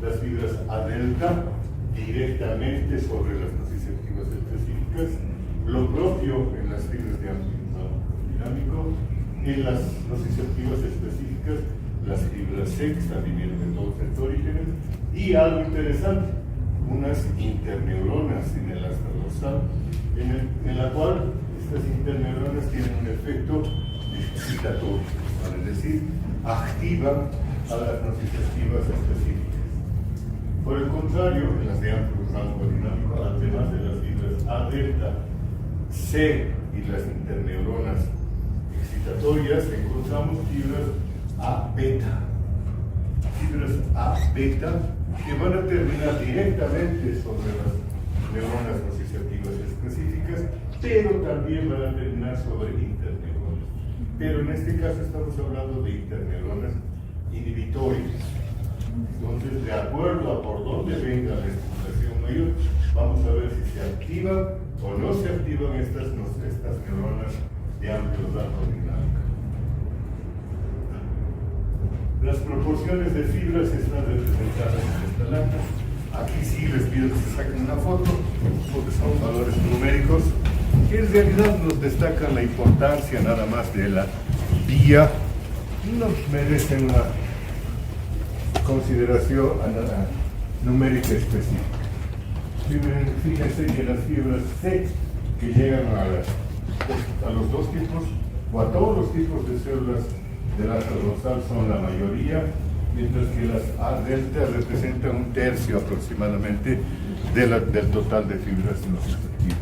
las fibras A delta directamente sobre las nociceptivas específicas, lo propio en las fibras de amplio dinámico, en las nociceptivas específicas, las fibras C, que están divididas en dos sectorígenes, y algo interesante, unas interneuronas en el asta dorsal, en la cual estas interneuronas tienen un efecto excitatorio, es decir, activan a las nociceptivas específicas. Por el contrario, en las de amplio rango dinámico, además de las fibras A delta, C y las interneuronas excitatorias, encontramos fibras A beta. Fibras A beta que van a terminar directamente sobre las neuronas nociceptivas específicas, pero también van a terminar sobre interneuronas. Pero en este caso estamos hablando de interneuronas inhibitorias. Entonces, de acuerdo a por dónde venga la estimulación mayor, vamos a ver si se activan o no se activan estas neuronas de amplio rango dinámico. Las proporciones de fibras están representadas en esta lámina. Aquí sí les pido que se saquen una foto, porque son valores numéricos que en realidad nos destacan la importancia nada más de la vía, no merecen una consideración numérica específica. Fíjense que las fibras C que llegan a los dos tipos o a todos los tipos de células del asta dorsal son la mayoría, mientras que las A delta representan un tercio aproximadamente del total de fibras nociceptivas.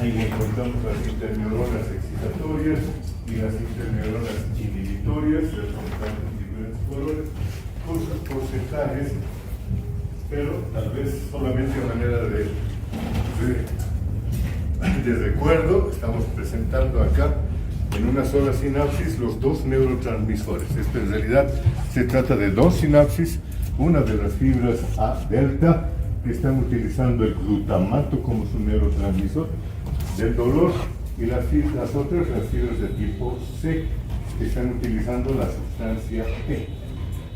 Ahí encontramos las interneuronas excitatorias y las interneuronas inhibitorias, representadas en diferentes colores, con sus porcentajes, pero tal vez solamente a manera de recuerdo, estamos presentando acá en una sola sinapsis los dos neurotransmisores. Esto en realidad se trata de dos sinapsis, una de las fibras A delta, que están utilizando el glutamato como su neurotransmisor del dolor, y las otras, las fibras de tipo C, que están utilizando la sustancia E.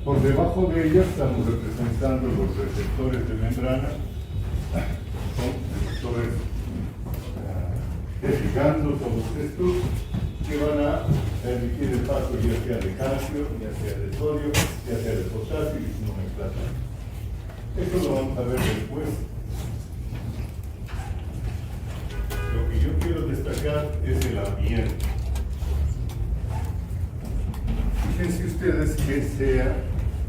Por debajo de ellas estamos representando los receptores de membrana, son receptores de ligando, todos estos, que van a permitir el paso ya sea de calcio, ya sea de sodio, ya sea de potasio y su nomenclatura. Esto lo vamos a ver después. Lo que yo quiero destacar es el ambiente. Fíjense ustedes que sea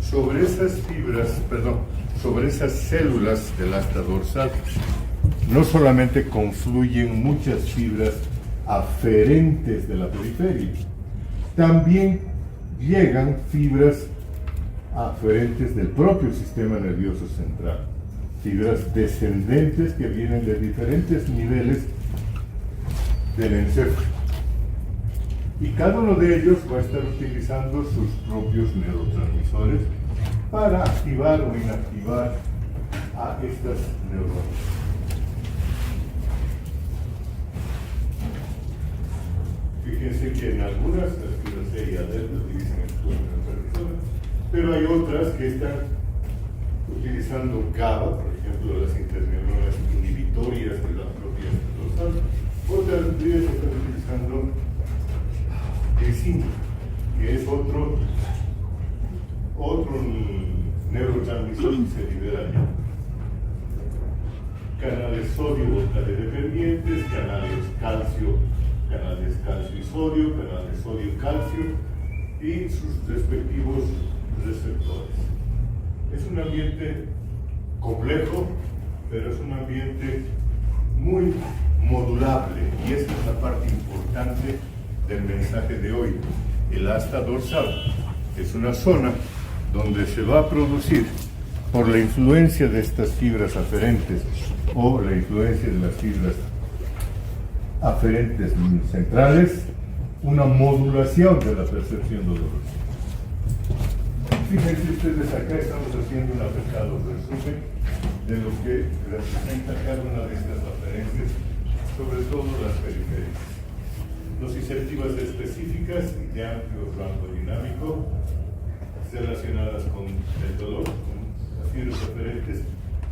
sobre esas fibras, sobre esas células del asta dorsal, no solamente confluyen muchas fibras aferentes de la periferia, también llegan fibras aferentes del propio sistema nervioso central, fibras descendentes que vienen de diferentes niveles del encéfalo. Y cada uno de ellos va a estar utilizando sus propios neurotransmisores para activar o inactivar a estas neuronas. Fíjense que en algunas, las fibras C y A delta utilizan el neurotransmisor, pero hay otras que están utilizando GABA, por ejemplo, las interneuronas inhibitorias de la propia dorsal. Otras de ellas están utilizando glicina, que es otro neurotransmisor que se libera allá. Canales sodio-voltaje dependientes, canales calcio y sodio, canales sodio-calcio y sus respectivos receptores. Es un ambiente complejo, pero es un ambiente muy modulable, y esa es la parte importante del mensaje de hoy. El asta dorsal es una zona donde se va a producir, por la influencia de estas fibras aferentes o la influencia de las fibras aferentes centrales, una modulación de la percepción dolorosa. Fíjense ustedes, acá estamos haciendo un apretado resumen de lo que representa cada una de estas aferencias, sobre todo las periféricas. Nociceptivas específicas y de amplio rango dinámico, relacionadas con el dolor, con las fibras aferentes,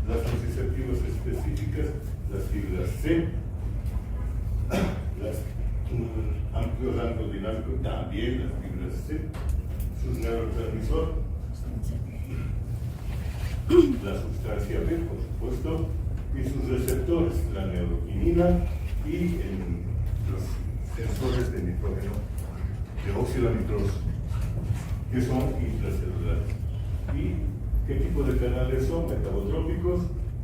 las nociceptivas específicas, las fibras C, las amplio rango dinámico, también las fibras C, sus neurotransmisores, la sustancia B, por supuesto, y sus receptores, la neuroquinina y los sensores de nitrógeno, de óxido nitroso, que son intracelulares. ¿Y qué tipo de canales son? Metabotrópicos.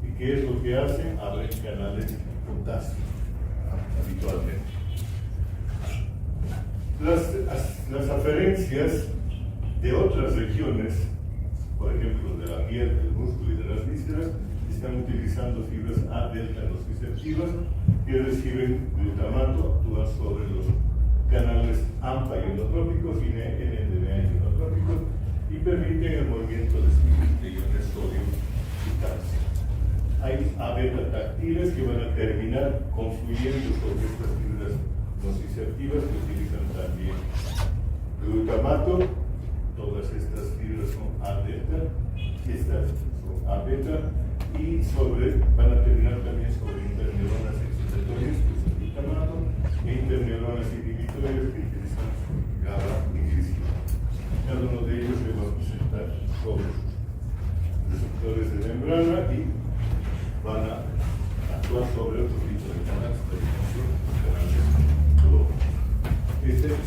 ¿Y qué es lo que hacen? Abren canales de potasio, habitualmente. Las aferencias de otras regiones, por ejemplo, de la piel, del músculo y de las vísceras, están utilizando fibras A delta nociceptivas que reciben glutamato, actúan sobre los canales AMPA ionotrópicos y NMDA ionotrópicos y permiten el movimiento de iones sodio y calcio. Hay A beta táctiles que van a terminar confluyendo sobre estas fibras nociceptivas que utilizan también glutamato. Todas estas fibras son A delta, estas son A beta y van a terminar también sobre interneuronas excitatorias, que es el glutamato, e interneuronas inhibitorias que utilizan GABA inhibición. Cada uno de ellos se va a presentar sobre receptores de membrana y van a actuar sobre otro tipo de canales, por ejemplo, canales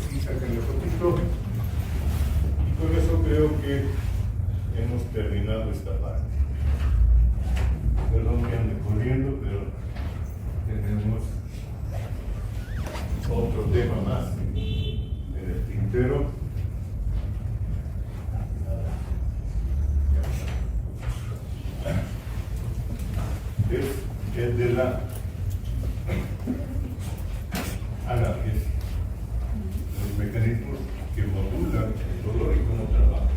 sí, sacan el fotito. Y con eso creo que hemos terminado esta parte. Perdón que ande corriendo, pero tenemos otro tema más en el tintero. Es el de la analgesia, los mecanismos que modulan el dolor y cómo trabajan.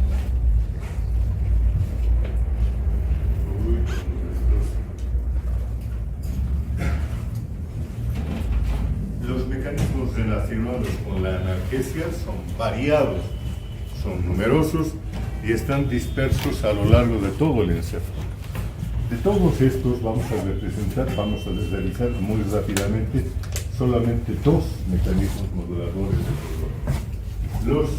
Los mecanismos relacionados con la analgesia son variados, son numerosos y están dispersos a lo largo de todo el encéfalo. De todos estos vamos a realizar muy rápidamente solamente dos mecanismos moduladores del dolor. Los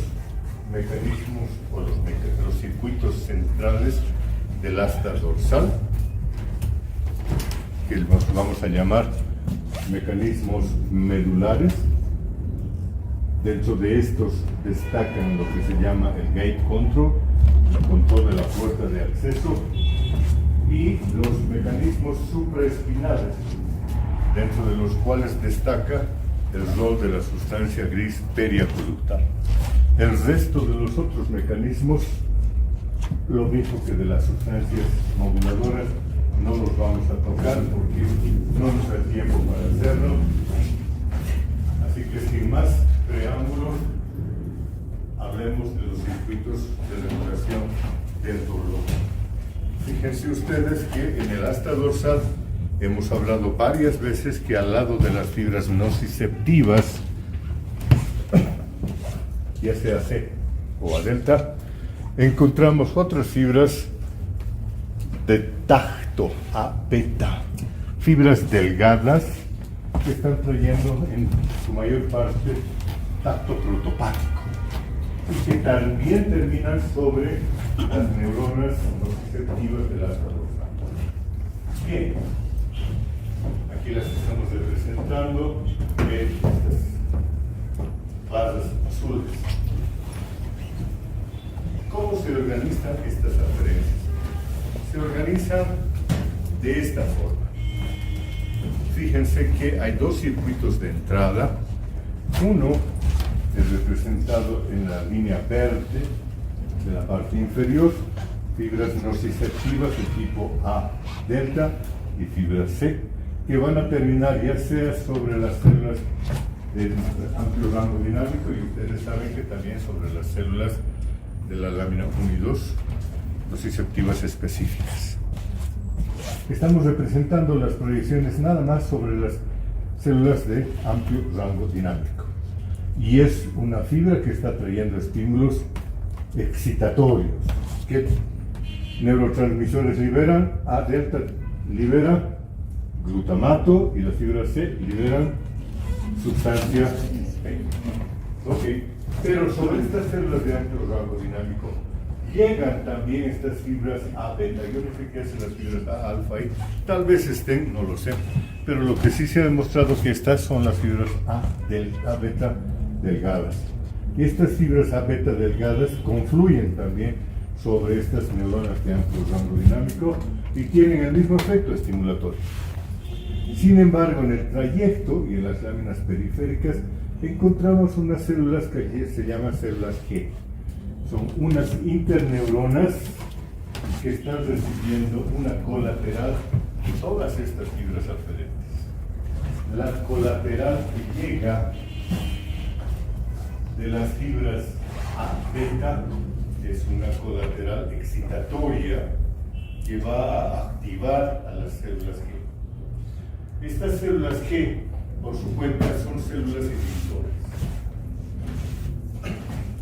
mecanismos o los circuitos centrales del asta dorsal, que los vamos a llamar mecanismos medulares. Dentro de estos destacan lo que se llama el gate control, el control de la puerta de acceso, y los mecanismos supraespinales, dentro de los cuales destaca el rol de la sustancia gris periaqueductal. El resto de los otros mecanismos, lo mismo que de las sustancias moduladoras, no los vamos a tocar porque no nos da tiempo para hacerlo. Así que sin más preámbulos, hablemos de los circuitos de regulación del dolor. Fíjense ustedes que en el asta dorsal hemos hablado varias veces que al lado de las fibras nociceptivas, ya sea C o A delta, encontramos otras fibras de tacto, A beta, fibras delgadas que están trayendo en su mayor parte tacto protopático y que también terminan sobre las neuronas nociceptivas del asta dorsal. Bien, aquí las estamos representando en estas barras azules. ¿Cómo se organizan estas aferencias? Se organizan de esta forma. Fíjense que hay dos circuitos de entrada. Uno es representado en la línea verde de la parte inferior, fibras nociceptivas de tipo A delta y fibras C, que van a terminar ya sea sobre las células de amplio rango dinámico y ustedes saben que también sobre las células de la lámina 1 y 2 nociceptivas específicas. Estamos representando las proyecciones nada más sobre las células de amplio rango dinámico. Y es una fibra que está trayendo estímulos excitatorios. ¿Qué neurotransmisores liberan? A delta libera glutamato y las fibras C liberan sustancia P. Ok, pero sobre estas células de amplio rango dinámico llegan también estas fibras A beta. Yo no sé qué hacen las fibras A alfa y tal vez estén, no lo sé, pero lo que sí se ha demostrado que estas son las fibras A beta delgadas. Y estas fibras A beta delgadas confluyen también sobre estas neuronas de amplio rango dinámico y tienen el mismo efecto estimulatorio. Sin embargo, en el trayecto y en las láminas periféricas encontramos unas células que se llaman células G. Son unas interneuronas que están recibiendo una colateral de todas estas fibras aferentes. La colateral que llega de las fibras A beta es una colateral excitatoria que va a activar a las células G. Estas células G, por su cuenta, son células inhibitoras.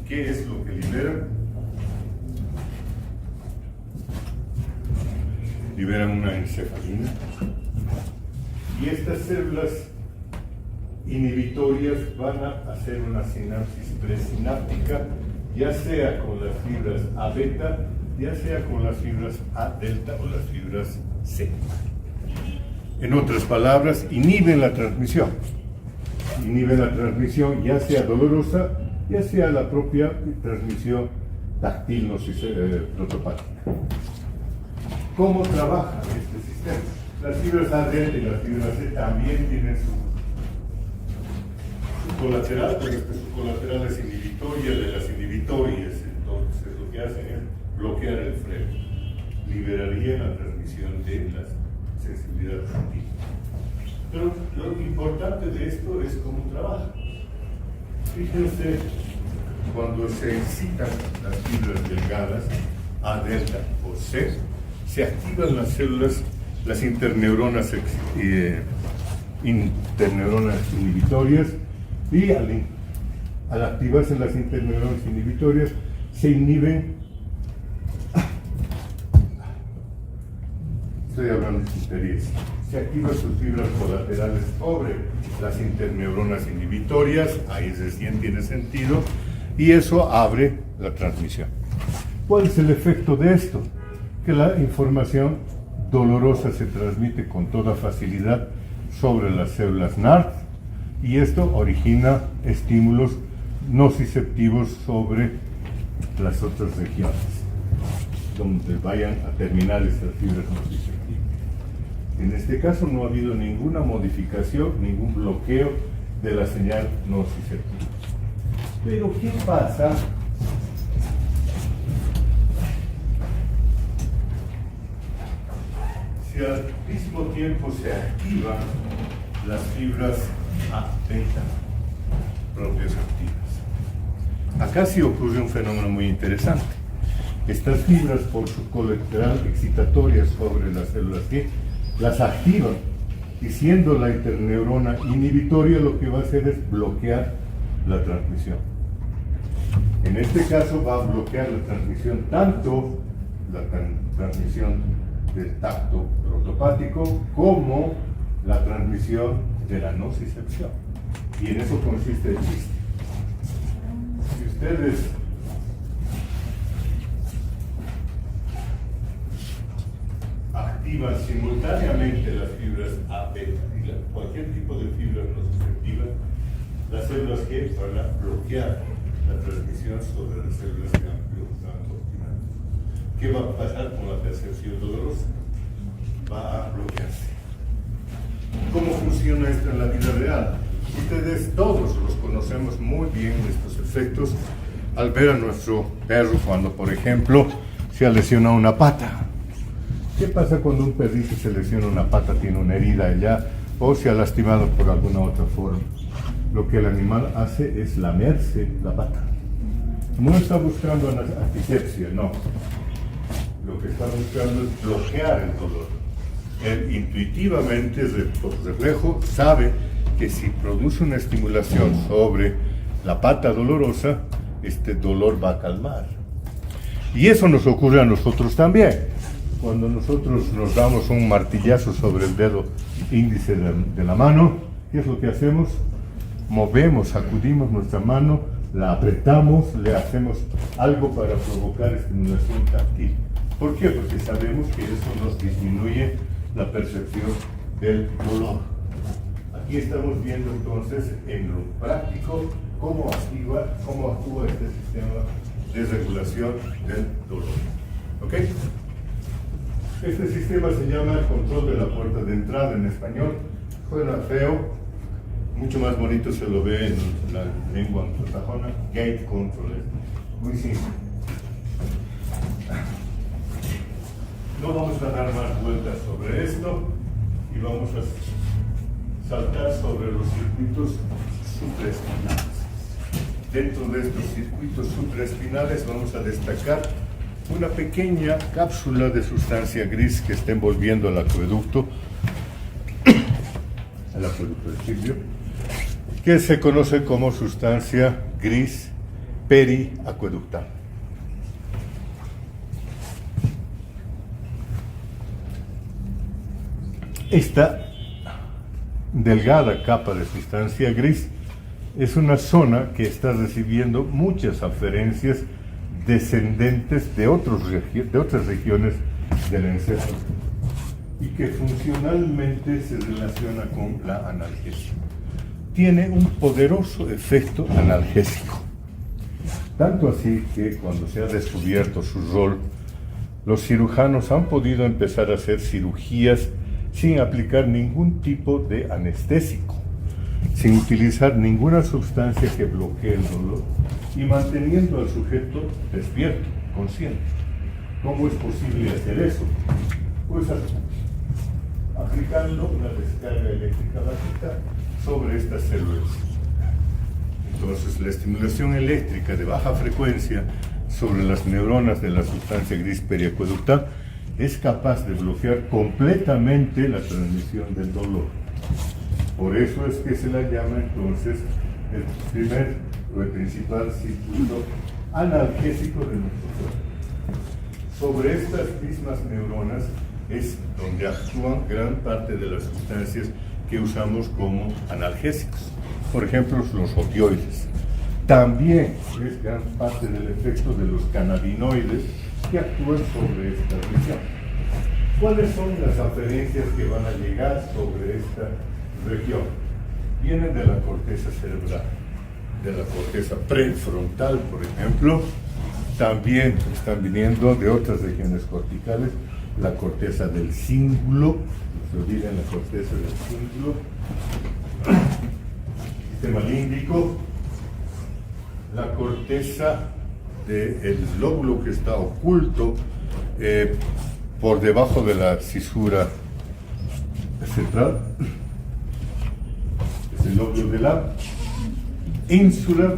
¿Qué es lo que liberan? Liberan una encefalina. Y estas células inhibitorias van a hacer una sinapsis presináptica, ya sea con las fibras A beta, ya sea con las fibras A delta o las fibras C. En otras palabras, inhiben la transmisión. Inhiben la transmisión ya sea dolorosa, ya sea la propia transmisión táctil protopática. ¿Cómo trabaja este sistema? Las fibras A delta y las fibras C también tienen su colateral, pero su colateral es inhibitoria de las inhibitorias. Entonces lo que hacen es bloquear el freno. Liberaría la transmisión de la sensibilidad táctil. Pero lo importante de esto es cómo trabaja. Fíjense, cuando se excitan las fibras delgadas, A delta o C, se activan las células, las interneuronas inhibitorias, y al activarse las interneuronas inhibitorias, se inhiben. Estoy hablando de tonterías. Se activan sus fibras colaterales sobre las interneuronas inhibitorias, ahí recién tiene sentido, y eso abre la transmisión. ¿Cuál es el efecto de esto? Que la información dolorosa se transmite con toda facilidad sobre las células NART, y esto origina estímulos nociceptivos sobre las otras regiones donde vayan a terminar estas fibras nociceptivas. En este caso no ha habido ninguna modificación, ningún bloqueo de la señal nociceptiva. Pero ¿qué pasa si al mismo tiempo se activan las fibras A beta propias activas? Acá sí ocurre un fenómeno muy interesante. Estas fibras, por su colateral excitatoria sobre las células G, las activan, y siendo la interneurona inhibitoria, lo que va a hacer es bloquear la transmisión. En este caso va a bloquear la transmisión, tanto la transmisión del tacto protopático como la transmisión de la nocicepción. Y en eso consiste el chiste. Si ustedes activan simultáneamente las fibras A beta y cualquier tipo de fibras nociceptivas, las células G van a bloquear la transmisión sobre las células de amplio rango dinámico. ¿Qué va a pasar con la percepción dolorosa? Va a bloquearse. ¿Cómo funciona esto en la vida real? Ustedes todos los conocemos muy bien, estos efectos, al ver a nuestro perro cuando, por ejemplo, se ha lesionado una pata. ¿Qué pasa cuando un perrito se lesiona una pata, tiene una herida allá, o se ha lastimado por alguna otra forma? Lo que el animal hace es lamerse la pata. No está buscando antisepsia, no. Lo que está buscando es bloquear el dolor. Él intuitivamente, por reflejo, sabe que si produce una estimulación sobre la pata dolorosa, este dolor va a calmar. Y eso nos ocurre a nosotros también. Cuando nosotros nos damos un martillazo sobre el dedo índice de la mano, ¿qué es lo que hacemos? Movemos, sacudimos nuestra mano, la apretamos, le hacemos algo para provocar estimulación táctil. ¿Por qué? Porque sabemos que eso nos disminuye la percepción del dolor. Aquí estamos viendo entonces en lo práctico cómo actúa este sistema de regulación del dolor. ¿Ok? Este sistema se llama control de la puerta de entrada en español. Suena feo, mucho más bonito se lo ve en la lengua anglosajona. Gate control, muy simple. No vamos a dar más vueltas sobre esto y vamos a saltar sobre los circuitos supraespinales. Dentro de estos circuitos supraespinales vamos a destacar una pequeña cápsula de sustancia gris que está envolviendo el acueducto de Silvio, que se conoce como sustancia gris periacueductal. Esta delgada capa de sustancia gris es una zona que está recibiendo muchas aferencias descendentes de otras regiones del encéfalo y que funcionalmente se relaciona con la analgesia. Tiene un poderoso efecto analgésico, tanto así que cuando se ha descubierto su rol, los cirujanos han podido empezar a hacer cirugías sin aplicar ningún tipo de anestésico, sin utilizar ninguna sustancia que bloquee el dolor y manteniendo al sujeto despierto, consciente. ¿Cómo es posible hacer eso? Pues aplicando una descarga eléctrica básica sobre estas células. Entonces, la estimulación eléctrica de baja frecuencia sobre las neuronas de la sustancia gris periacueductal es capaz de bloquear completamente la transmisión del dolor. Por eso es que se la llama entonces el principal circuito analgésico de nuestro cuerpo. Sobre estas mismas neuronas es donde actúan gran parte de las sustancias que usamos como analgésicos. Por ejemplo, los opioides. También es gran parte del efecto de los cannabinoides que actúan sobre esta región. ¿Cuáles son las aferencias que van a llegar sobre esta región? Vienen de la corteza cerebral, de la corteza prefrontal, por ejemplo. También están viniendo de otras regiones corticales, la corteza del cíngulo, no se olviden la corteza del cíngulo, sistema límbico, la corteza del lóbulo que está oculto por debajo de la cisura central, es el lóbulo de la ínsula.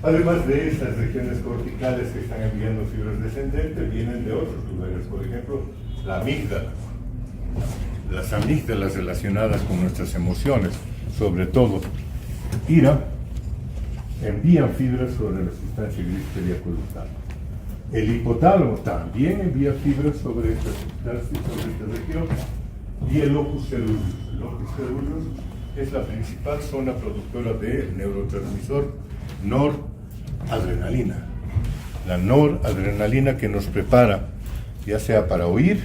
Además de estas regiones corticales que están enviando fibras descendentes, vienen de otros lugares, por ejemplo, la amígdala, las amígdalas relacionadas con nuestras emociones, sobre todo ira, envían fibras sobre la sustancia gris periacueductal. El hipotálamo también envía fibras sobre esta sustancia, sobre esta región, y el locus ceruleus. El locus ceruleus es la principal zona productora del neurotransmisor noradrenalina. La noradrenalina que nos prepara, ya sea para huir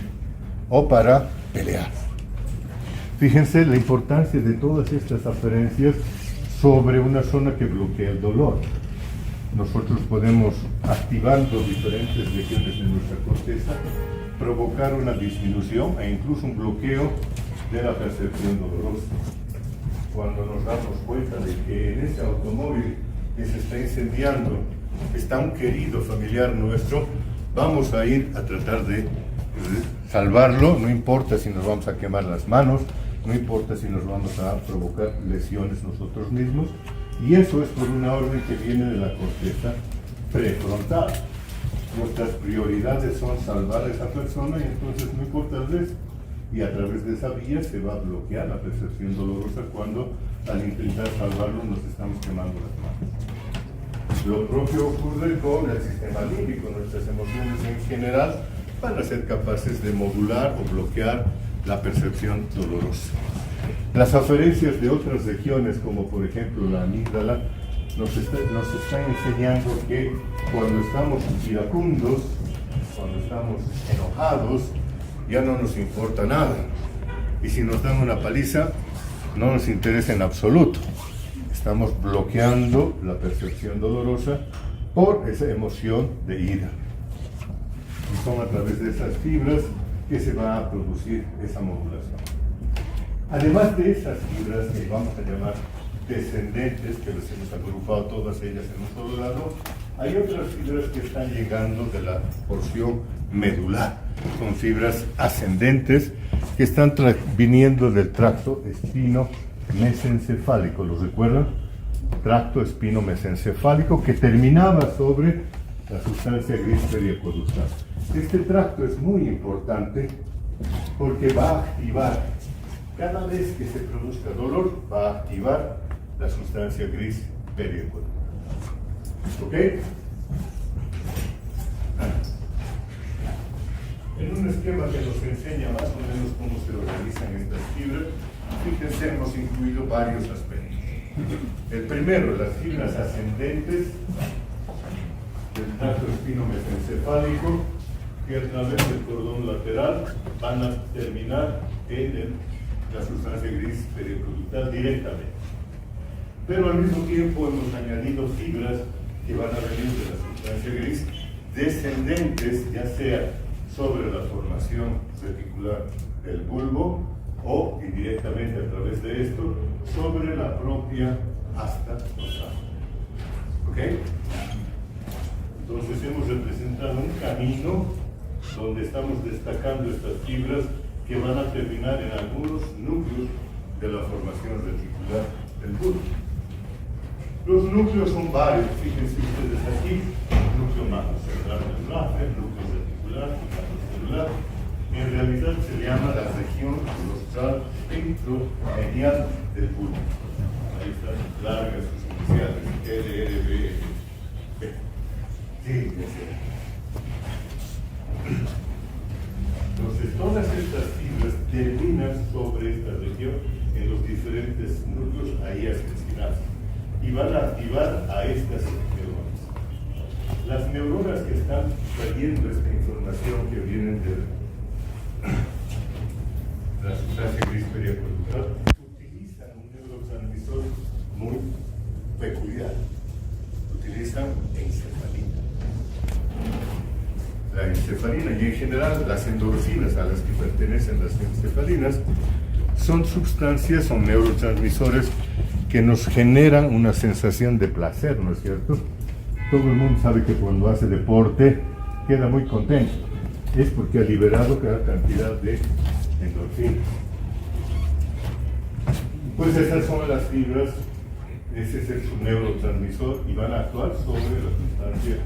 o para pelear. Fíjense la importancia de todas estas aferencias sobre una zona que bloquea el dolor. Nosotros podemos, activando diferentes regiones de nuestra corteza, provocar una disminución e incluso un bloqueo de la percepción dolorosa. Cuando nos damos cuenta de que en ese automóvil que se está incendiando está un querido familiar nuestro, vamos a ir a tratar de salvarlo, no importa si nos vamos a quemar las manos, no importa si nos vamos a provocar lesiones nosotros mismos, y eso es por una orden que viene de la corteza prefrontal. Nuestras prioridades son salvar a esa persona y entonces no importa el resto. Y a través de esa vía se va a bloquear la percepción dolorosa cuando al intentar salvarlo nos estamos quemando las manos. Lo propio ocurre con el sistema límbico. Nuestras emociones en general van a ser capaces de modular o bloquear la percepción dolorosa. Las aferencias de otras regiones, como por ejemplo la amígdala, nos están enseñando que cuando estamos iracundos, cuando estamos enojados, ya no nos importa nada. Y si nos dan una paliza, no nos interesa en absoluto. Estamos bloqueando la percepción dolorosa por esa emoción de ira. Y son a través de esas fibras que se va a producir esa modulación. Además de esas fibras que vamos a llamar descendentes, que les hemos agrupado todas ellas en un solo lado, hay otras fibras que están llegando de la porción medular. Son fibras ascendentes que están viniendo del tracto espino-mesencefálico. ¿Lo recuerdan? Tracto espino-mesencefálico que terminaba sobre la sustancia gris periacueductal. Este tracto es muy importante porque va a activar, cada vez que se produzca dolor, va a activar la sustancia gris periacueductal. ¿Ok? En un esquema que nos enseña más o menos cómo se organizan estas fibras, fíjense, hemos incluido varios aspectos. El primero, las fibras ascendentes del tracto espino-mesencefálico, que a través del cordón lateral van a terminar en la sustancia gris periacueductal directamente. Pero al mismo tiempo hemos añadido fibras que van a venir de la sustancia gris descendentes, ya sea sobre la formación reticular del bulbo o indirectamente a través de esto sobre la propia asta dorsal. ¿Ok? Entonces hemos representado un camino donde estamos destacando estas fibras que van a terminar en algunos núcleos de la formación reticular del bulbo. Los núcleos son varios, fíjense ustedes aquí, núcleo macrocentral del Raffer, núcleo reticular, macrocelular. En realidad se llama la región rostral ventromedial del bulbo. Ahí están largas sus iniciales, LRB. Sí, ya sé. Entonces, todas estas fibras terminan sobre esta región en los diferentes núcleos ahí asesinados y van a activar a estas neuronas. Las neuronas que están trayendo esta información que vienen de la sustancia gris periacueductal utilizan un neurotransmisor muy peculiar. Utilizan encefalina. La encefalina y en general las endorfinas a las que pertenecen las encefalinas son sustancias, son neurotransmisores que nos generan una sensación de placer, ¿no es cierto? Todo el mundo sabe que cuando hace deporte queda muy contento. Es porque ha liberado cada cantidad de endorfinas. Pues esas son las fibras, ese es su neurotransmisor y van a actuar sobre la sustancia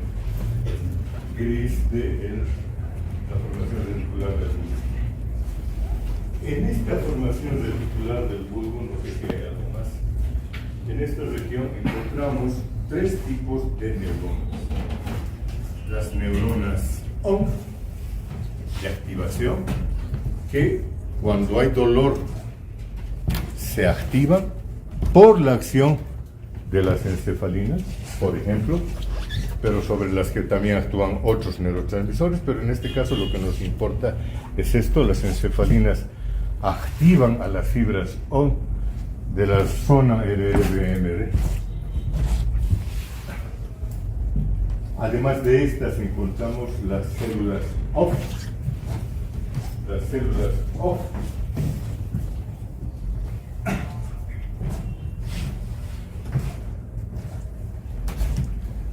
gris de la formación reticular del bulbo. En esta formación reticular del bulbo, no sé si hay algo más, en esta región encontramos tres tipos de neuronas. Las neuronas ON de activación, que cuando hay dolor se activan por la acción de las encefalinas, por ejemplo, pero sobre las que también actúan otros neurotransmisores, pero en este caso lo que nos importa es esto: las encefalinas activan a las fibras ON de la zona RRBMD. Además de estas encontramos las células OFF. Las células OFF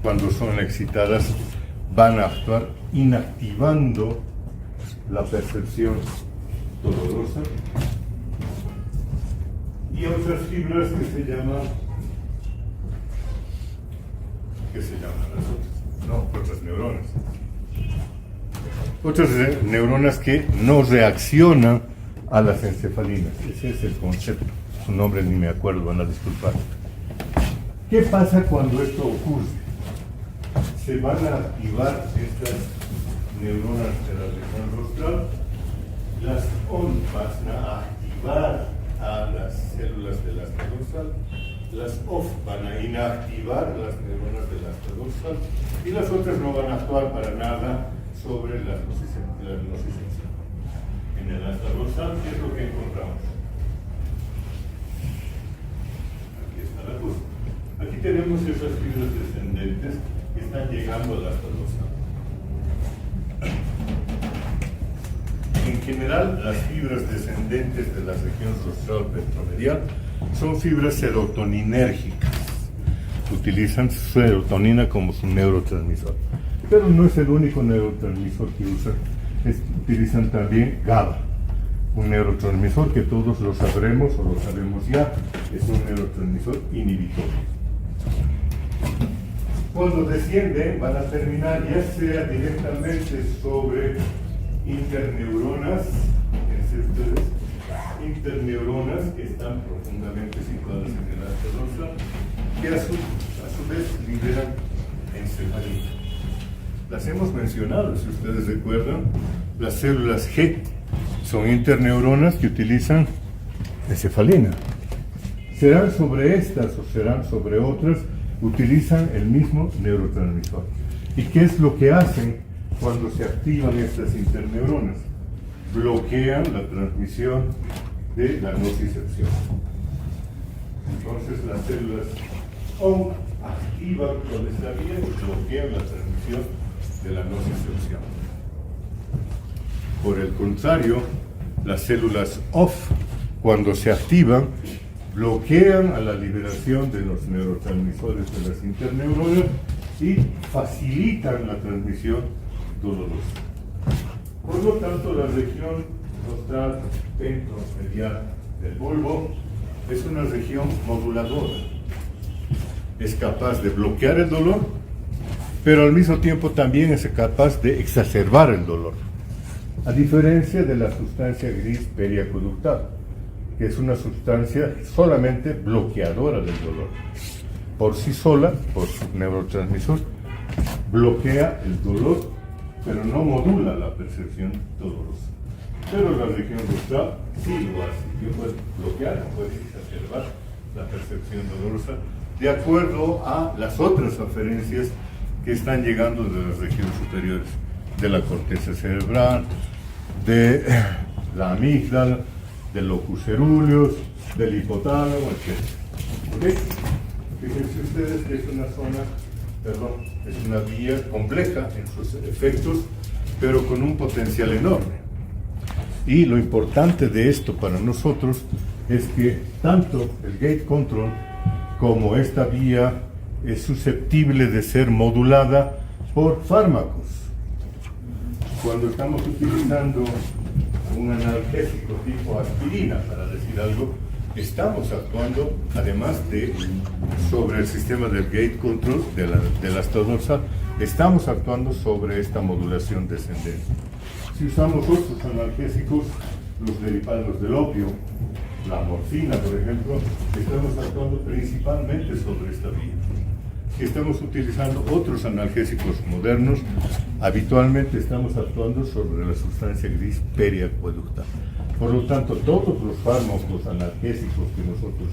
cuando son excitadas van a actuar inactivando la percepción dolorosa, y otras fibras que se llaman las otras, no, otras neuronas. Otras neuronas que no reaccionan a las encefalinas. Ese es el concepto. Su nombre ni me acuerdo, van a disculpar. ¿Qué pasa cuando esto ocurre? se van a activar estas neuronas de la región rostral. Las ON van a activar a las células del asta dorsal, las OFF van a inactivar las neuronas del asta dorsal y las otras no van a actuar para nada sobre la nocicepción. En el asta dorsal, ¿qué es lo que encontramos? Aquí está la cosa. Aquí tenemos esas fibras descendentes que están llegando al asta dorsal. En general, las fibras descendentes de la región rostral ventromedial son fibras serotoninérgicas. Utilizan serotonina como su neurotransmisor. Pero no es el único neurotransmisor que usan. Utilizan también GABA, un neurotransmisor que todos lo sabremos o lo sabemos ya. Es un neurotransmisor inhibitorio. Cuando descienden, van a terminar ya sea directamente sobre interneuronas, fíjense ustedes, interneuronas que están profundamente situadas en el asta dorsal, que a su vez liberan encefalina. Las hemos mencionado, si ustedes recuerdan, las células G son interneuronas que utilizan encefalina. Serán sobre estas o serán sobre otras, utilizan el mismo neurotransmisor. ¿Y qué es lo que hacen cuando se activan estas interneuronas? Bloquean la transmisión de la nocicepción. Entonces las células ON activan con esta vía y bloquean la transmisión de la nocicepción. Por el contrario, las células OFF, cuando se activan, bloquean a la liberación de los neurotransmisores de las interneuronas y facilitan la transmisión dolorosa. Por lo tanto, la región rostral ventromedial del bulbo es una región moduladora. Es capaz de bloquear el dolor, pero al mismo tiempo también es capaz de exacerbar el dolor. A diferencia de la sustancia gris periacueductal, que es una sustancia solamente bloqueadora del dolor. Por sí sola, por su neurotransmisor, bloquea el dolor, pero no modula la percepción dolorosa. Pero la región rostral sí lo hace, que puede bloquear, puede exacerbar la percepción dolorosa, de acuerdo a las otras aferencias que están llegando de las regiones superiores, de la corteza cerebral, de la amígdala, del locus cerúleus, del hipotálamo, etc. ¿Okay? Fíjense ustedes que es una vía compleja en sus efectos, pero con un potencial enorme. Y lo importante de esto para nosotros es que tanto el gate control como esta vía es susceptible de ser modulada por fármacos. Cuando estamos utilizando un analgésico tipo aspirina, para decir algo, estamos actuando, además de sobre el sistema del gate control del asta dorsal, estamos actuando sobre esta modulación descendente. Si usamos otros analgésicos, los derivados del opio, la morfina, por ejemplo, estamos actuando principalmente sobre esta vía. Si estamos utilizando otros analgésicos modernos, habitualmente estamos actuando sobre la sustancia gris periacueductal. Por lo tanto, todos los fármacos analgésicos que nosotros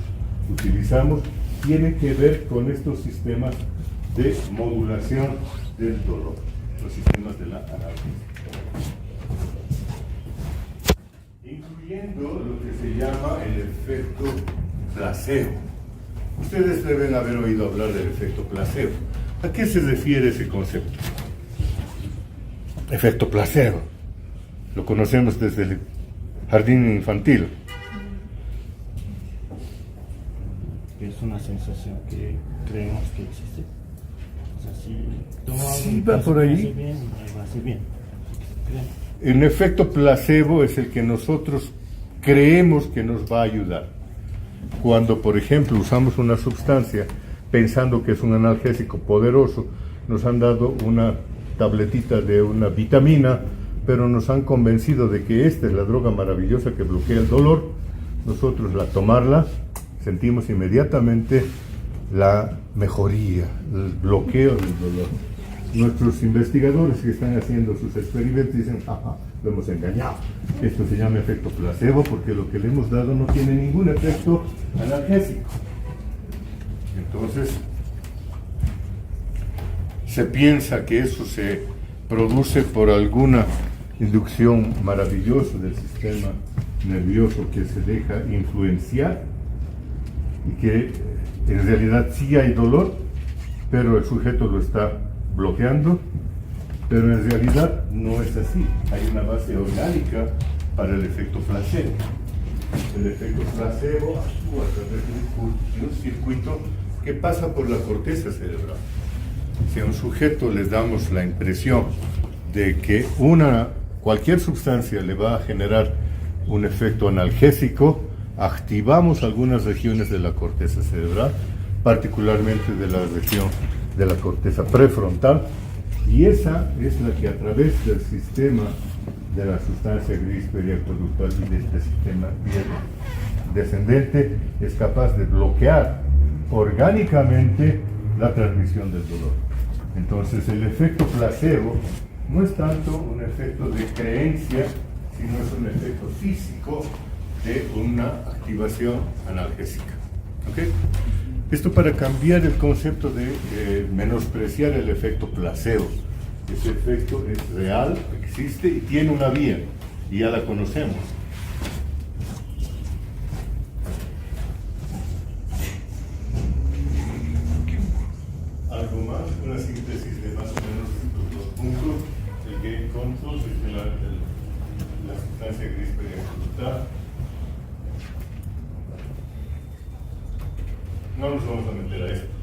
utilizamos tienen que ver con estos sistemas de modulación del dolor, los sistemas de la analgesia, incluyendo lo que se llama el efecto placebo. Ustedes deben haber oído hablar del efecto placebo. ¿A qué se refiere ese concepto? Efecto placebo. Lo conocemos desde el jardín infantil. Es una sensación que creemos que existe. O sea, si tomamos sí, va por ahí. Va a ser bien. El efecto placebo es el que nosotros creemos que nos va a ayudar. Cuando, por ejemplo, usamos una sustancia pensando que es un analgésico poderoso, nos han dado una tabletita de una vitamina, pero nos han convencido de que esta es la droga maravillosa que bloquea el dolor. Nosotros al tomarla sentimos inmediatamente la mejoría, el bloqueo del dolor. nuestros investigadores que están haciendo sus experimentos dicen, ajá, lo hemos engañado. Esto se llama efecto placebo porque lo que le hemos dado no tiene ningún efecto analgésico. Entonces, se piensa que eso se produce por alguna inducción maravillosa del sistema nervioso que se deja influenciar y que en realidad sí hay dolor, pero el sujeto lo está bloqueando, pero en realidad no es así. Hay una base orgánica para el efecto placebo. El efecto placebo actúa a través de un circuito que pasa por la corteza cerebral. Si a un sujeto le damos la impresión de que cualquier sustancia le va a generar un efecto analgésico, activamos algunas regiones de la corteza cerebral, particularmente de la región de la corteza prefrontal, y esa es la que a través del sistema de la sustancia gris periaqueductal y de este sistema bien descendente es capaz de bloquear orgánicamente la transmisión del dolor. Entonces el efecto placebo no es tanto un efecto de creencia, sino es un efecto físico de una activación analgésica. ¿Okay? Esto para cambiar el concepto de menospreciar el efecto placebo. Ese efecto es real, existe y tiene una vía, y ya la conocemos. Algo más, una síntesis de más o menos estos dos puntos. El gain control es la sustancia gris periaqueductal. No nos vamos a meter a esto.